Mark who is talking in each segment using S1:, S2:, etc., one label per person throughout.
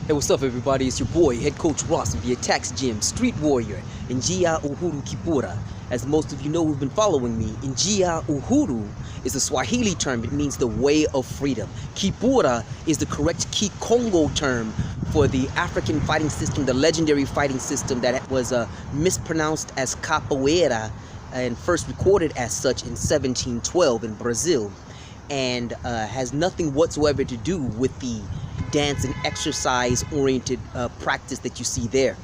S1: Hey, what's up, everybody? It's your boy, Head Coach Ross of the ATACX Gym, Street Warrior, Njia Uhuru Kipura. As most of you know who've been following me, Njia Uhuru is a Swahili term. It means the way of freedom. Kipura is the correct Kikongo term for the African fighting system, the legendary fighting system that was mispronounced as Capoeira and first recorded as such in 1712 in Brazil, and has nothing whatsoever to do with the dance and exercise oriented practice that you see there.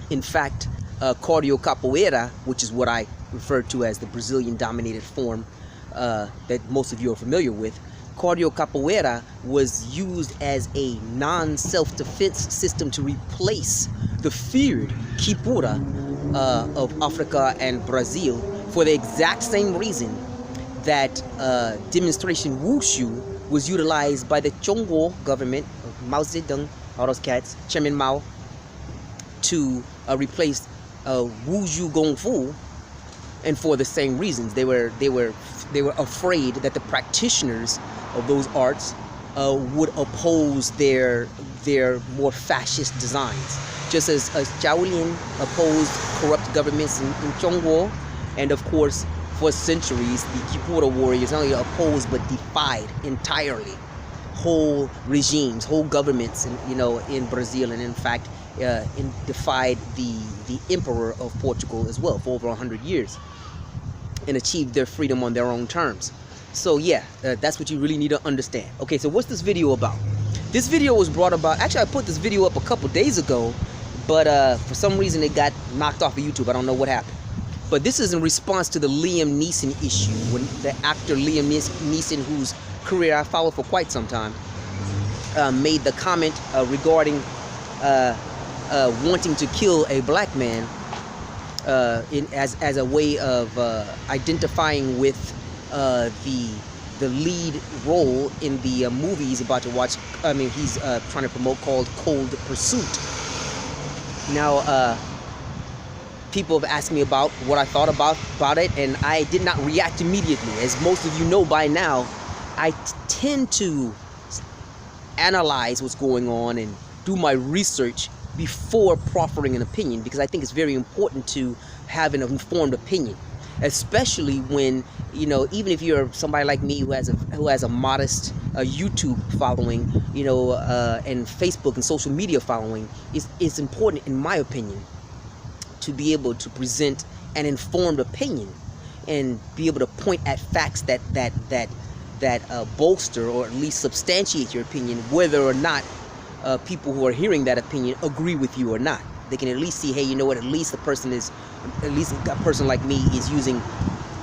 S1: In fact, cardio capoeira, which is what I refer to as the Brazilian dominated form that most of you are familiar with, cardio capoeira was used as a non-self-defense system to replace the feared kipura of Africa and Brazil, for the exact same reason that demonstration wushu was utilized by the Congo government, Mao Zedong, all those cats, Chairman Mao, to replace Wushu Gong Fu, and for the same reasons. They were afraid that the practitioners of those arts would oppose their more fascist designs, just as Shaolin opposed corrupt governments in Congo, and of course, for centuries, the Kipura warriors not only opposed but defied entirely whole regimes, whole governments, in Brazil, and in fact, defied the emperor of Portugal as well for over 100 years, and achieved their freedom on their own terms. So yeah, that's what you really need to understand. Okay, so what's this video about? This video was brought about. Actually, I put this video up a couple days ago, but for some reason it got knocked off of YouTube. I don't know what happened. But this is in response to the Liam Neeson issue, when the actor Liam Neeson, whose career I followed for quite some time, made the comment regarding wanting to kill a black man as a way of identifying with the lead role in the movie he's about to watch. He's trying to promote, called Cold Pursuit. Now, people have asked me about what I thought about it, and I did not react immediately. As most of you know by now, I tend to analyze what's going on and do my research before proffering an opinion, because I think it's very important to have an informed opinion, especially when, even if you're somebody like me who has a modest YouTube following, and Facebook and social media following, it's important, in my opinion, to be able to present an informed opinion and be able to point at facts that bolster or at least substantiate your opinion, whether or not people who are hearing that opinion agree with you or not. They can at least see, hey, you know what, at least a person like me is using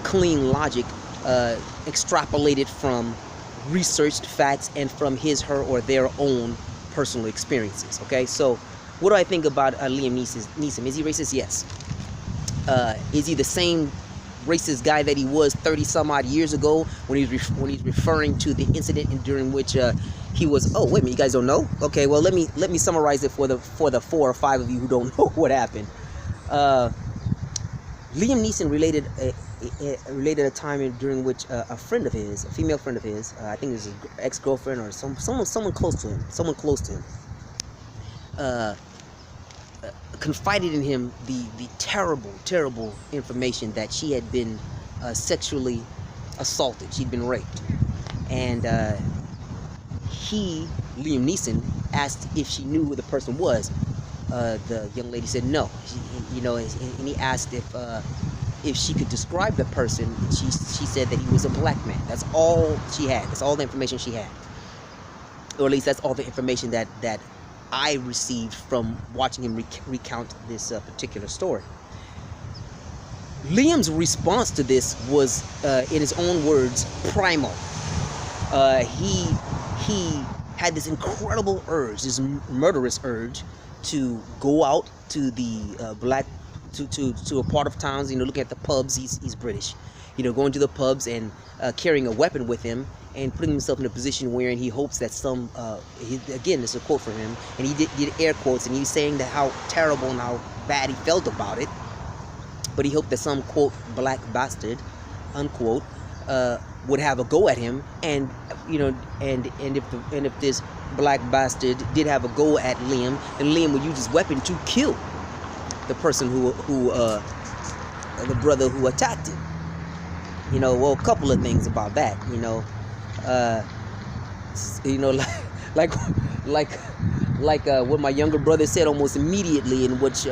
S1: clean logic, extrapolated from researched facts and from his, her, or their own personal experiences. Okay, so what do I think about Liam Neeson? Is he racist? Yes. Is he the same racist guy that he was 30 some odd years ago when he's referring to the incident during which he was? Oh, wait a minute, you guys don't know? Okay, well, let me summarize it for the 4 or 5 of you who don't know what happened. Liam Neeson related a time during which a friend of his, a female friend of his, I think it was his ex-girlfriend or someone close to him, confided in him the terrible information that she had been sexually assaulted. She'd been raped, and Liam Neeson, asked if she knew who the person was. The young lady said no. And he asked if she could describe the person. She said that he was a black man. That's all she had. That's all the information she had, or at least that's all the information that I received from watching him recount this particular story. Liam's response to this was, in his own words, primal. He had this incredible urge, this murderous urge, to go out to the to a part of towns, looking at the pubs. He's British, going to the pubs and carrying a weapon with him, and putting himself in a position wherein he hopes that again, this is a quote from him, and he did air quotes, and he was saying that how terrible and how bad he felt about it, but he hoped that some, quote, black bastard, unquote, would have a go at him, and if this black bastard did have a go at Liam, and Liam would use his weapon to kill the person the brother who attacked him. You know, well, a couple of things about that. You know, like what my younger brother said almost immediately, in which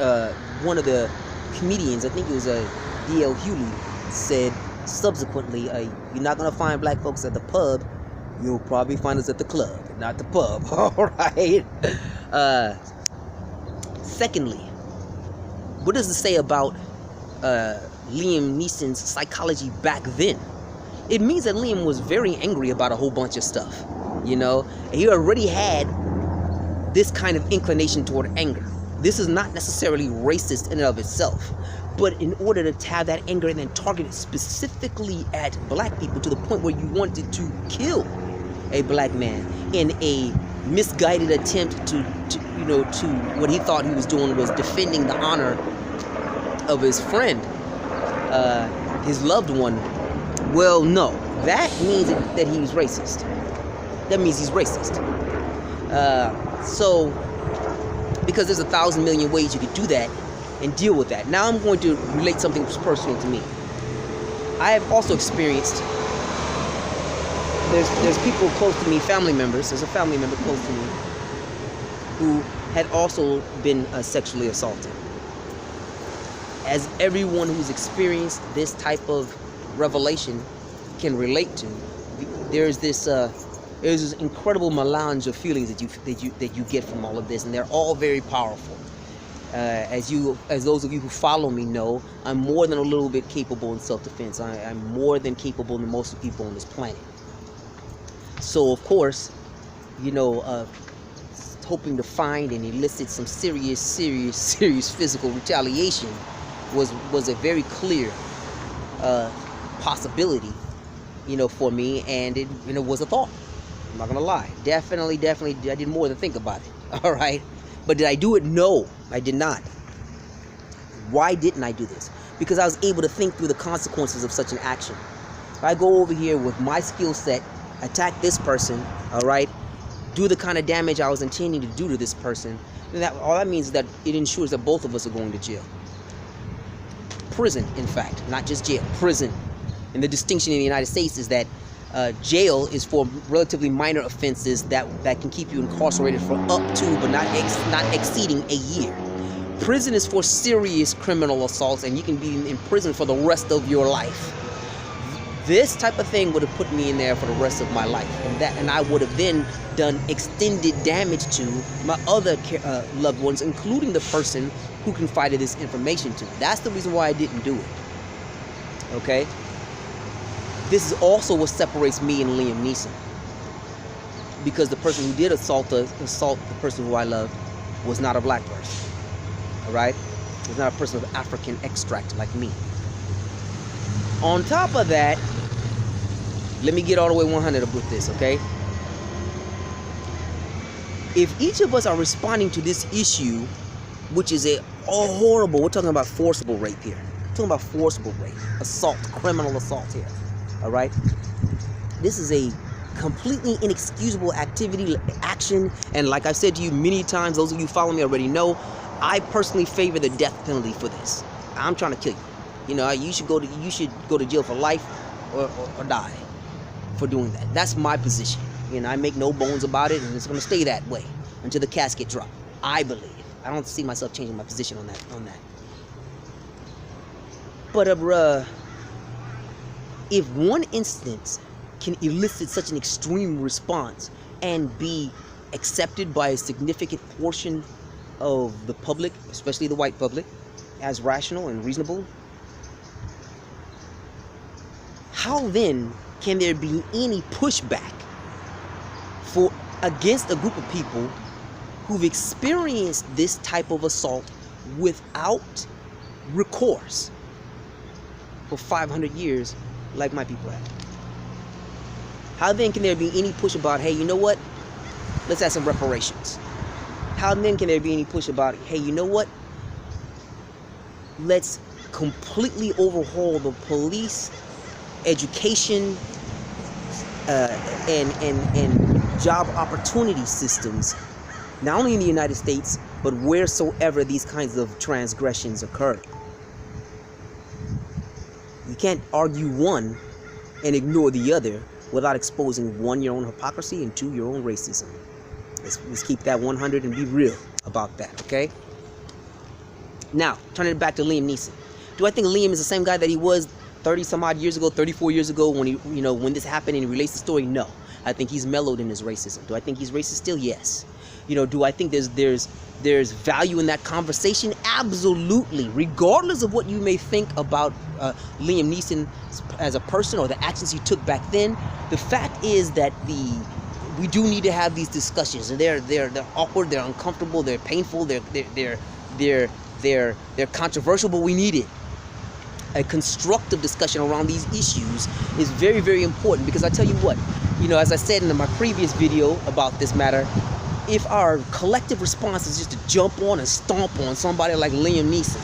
S1: one of the comedians, I think it was D.L. Hewley, said subsequently, you're not gonna find black folks at the pub, you'll probably find us at the club, not the pub. All right. Secondly, what does it say about Liam Neeson's psychology back then? It means that Liam was very angry about a whole bunch of stuff. You know, he already had this kind of inclination toward anger. This is not necessarily racist in and of itself, but in order to have that anger and then target it specifically at black people to the point where you wanted to kill a black man in a misguided attempt to what he thought he was doing was defending the honor of his friend, his loved one. Well, no, that means that he's racist. That means he's racist. So, because there's 1,000 million ways you could do that and deal with that. Now I'm going to relate something personal to me. I have also experienced, there's people close to me, family members, there's a family member close to me who had also been sexually assaulted. As everyone who's experienced this type of revelation can relate to, there's this incredible melange of feelings that you get from all of this, and they're all very powerful. As those of you who follow me know, I'm more than a little bit capable in self-defense. I'm more than capable than most of the people on this planet. So of course, you know, hoping to find and elicit some serious physical retaliation was a very clear possibility, you know, for me, and it was a thought. I'm not gonna lie. Definitely, I did more than think about it. All right, but did I do it? No, I did not. Why didn't I do this? Because I was able to think through the consequences of such an action. If I go over here with my skill set, attack this person, all right, do the kind of damage I was intending to do to this person, then all that means is that it ensures that both of us are going to jail. Prison, in fact, not just jail, prison. And the distinction in the United States is that jail is for relatively minor offenses that can keep you incarcerated for up to, but not exceeding a year. Prison is for serious criminal assaults, and you can be in prison for the rest of your life. This type of thing would have put me in there for the rest of my life, and I would have then done extended damage to my other loved ones, including the person who confided this information to me. That's the reason why I didn't do it. Okay? This is also what separates me and Liam Neeson, because the person who did assault the person who I loved was not a black person. All right? He was not a person of African extract like me. On top of that, let me get all the way 100 with this, okay? If each of us are responding to this issue, which is a horrible, we're talking about forcible rape here. We're talking about forcible rape, assault, criminal assault here, all right? This is a completely inexcusable action, and like I've said to you many times, those of you who follow me already know, I personally favor the death penalty for this. I'm trying to kill you. You know, you should go to jail for life or die for doing that. That's my position. You know, I make no bones about it, and it's going to stay that way until the casket drop. I believe. I don't see myself changing my position on that. But if one instance can elicit such an extreme response and be accepted by a significant portion of the public, especially the white public, as rational and reasonable, how then can there be any pushback against a group of people who've experienced this type of assault without recourse for 500 years like my people have? How then can there be any push about, hey, you know what? Let's have some reparations. How then can there be any push about, hey, you know what? Let's completely overhaul the police, education, and job opportunity systems, not only in the United States, but wheresoever these kinds of transgressions occur. You can't argue one and ignore the other without exposing one, your own hypocrisy, and two, your own racism. Let's keep that 100 and be real about that, okay? Now, turning it back to Liam Neeson. Do I think Liam is the same guy that he was 30 some odd years ago, 34 years ago when when this happened and he relates the story? No. I think he's mellowed in his racism. Do I think he's racist still? Yes. Do I think there's value in that conversation? Absolutely. Regardless of what you may think about Liam Neeson as a person or the actions he took back then, the fact is that we do need to have these discussions, and they're awkward, they're uncomfortable, they're painful, they're controversial, but we need it. A constructive discussion around these issues is very, very important, because I tell you what, as I said in my previous video about this matter, if our collective response is just to jump on and stomp on somebody like Liam Neeson,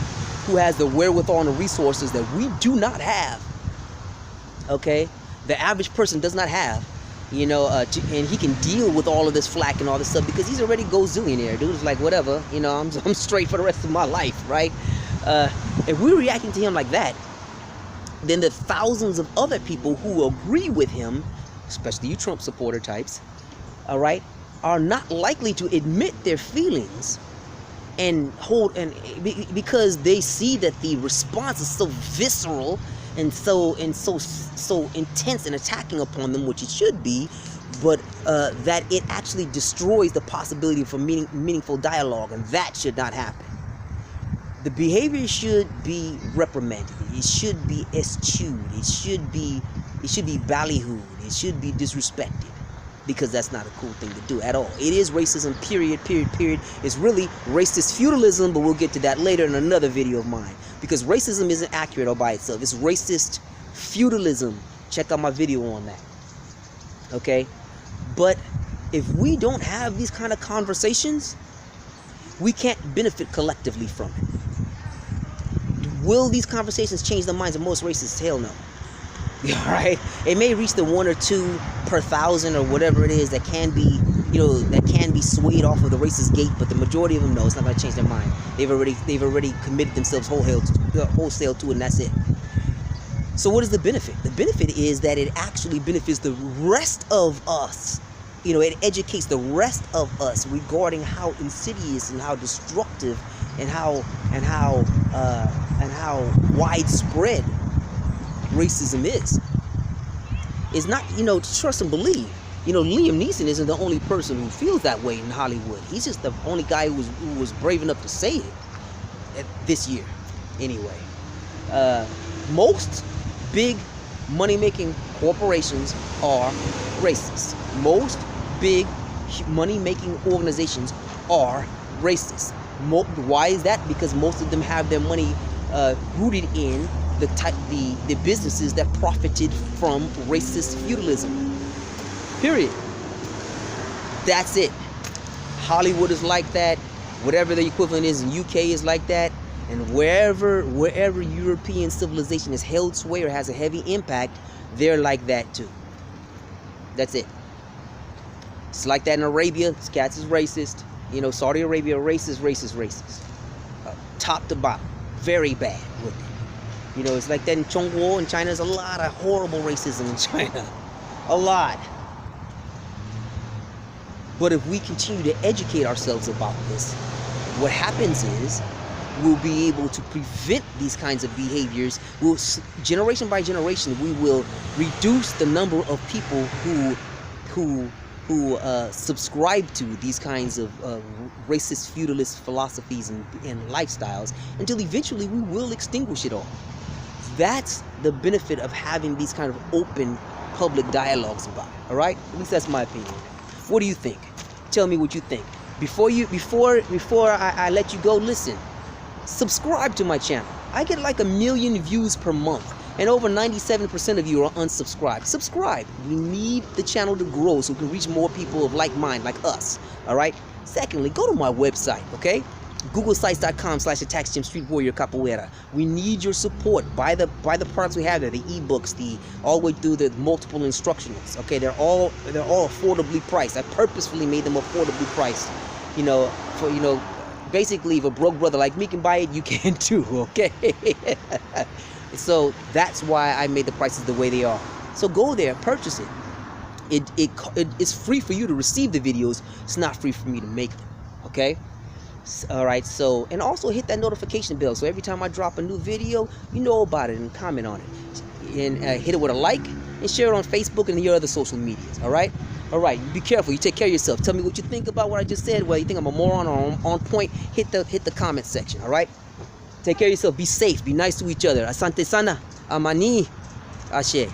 S1: who has the wherewithal and the resources that we do not have, okay, the average person does not have, and he can deal with all of this flack and all this stuff because he's already gozillionaire. Dude is like, whatever, I'm straight for the rest of my life, right? If we're reacting to him like that, then the thousands of other people who agree with him, especially you Trump supporter types, all right, are not likely to admit their feelings because they see that the response is so visceral and so intense and attacking upon them, which it should be, but that it actually destroys the possibility for meaningful dialogue, and that should not happen. The behavior should be reprimanded. It should be eschewed. It should be ballyhooed. It should be disrespected, because that's not a cool thing to do at all. It is racism, period. It's really racist feudalism, but we'll get to that later in another video of mine, because racism isn't accurate all by itself. It's racist feudalism. Check out my video on that, okay? But if we don't have these kind of conversations, we can't benefit collectively from it. Will these conversations change the minds of most racists? Hell no. All right, it may reach the 1 or 2 per thousand or whatever it is that can be, that can be swayed off of the racist gate, but the majority of them, no, it's not going to change their mind. They've already committed themselves wholesale to it, and that's it. So what is the benefit? The benefit is that it actually benefits the rest of us. It educates the rest of us regarding how insidious and how destructive and how widespread racism is. It's not, trust and believe. Liam Neeson isn't the only person who feels that way in Hollywood. He's just the only guy who was brave enough to say it this year. Anyway, most big money-making corporations are racist. Most big money-making organizations are racist. Why is that? Because most of them have their money rooted in the businesses that profited from racist feudalism. Period. That's it. Hollywood is like that. Whatever the equivalent is in UK is like that. And wherever European civilization is held sway or has a heavy impact, they're like that too. That's it. It's like that in Arabia. This cat is racist. Saudi Arabia, racist. Top to bottom. Very bad with it. It's like that in Chongguo in China. There's a lot of horrible racism in China. A lot. But if we continue to educate ourselves about this, what happens is we'll be able to prevent these kinds of behaviors. Generation by generation, we will reduce the number of people who subscribe to these kinds of racist feudalist philosophies and lifestyles, until eventually we will extinguish it all. That's the benefit of having these kind of open public dialogues about it, all right? At least that's my opinion. What do you think? Tell me what you think. Before I let you go, listen, subscribe to my channel. I get like 1 million views per month, and over 97% of you are unsubscribed. Subscribe. We need the channel to grow so we can reach more people of like mind, like us, all right? Secondly, go to my website, okay? GoogleSites.com/ATACX Gym Street Warrior Capoeira. We need your support. Buy the products we have there, the ebooks, the all the way through the multiple instructionals. Okay, they're all affordably priced. I purposefully made them affordably priced. For basically, if a broke brother like me can buy it, you can too. Okay. So that's why I made the prices the way they are. So go there, purchase it. It's free for you to receive the videos. It's not free for me to make them. Okay. All right. So, and also hit that notification bell, so every time I drop a new video, you know about it and comment on it, and hit it with a like and share it on Facebook and your other social medias. All right. All right. Be careful. You take care of yourself. Tell me what you think about what I just said. Whether you think I'm a moron or on point, hit the comment section. All right. Take care of yourself. Be safe. Be nice to each other. Asante sana. Amani. Ashe.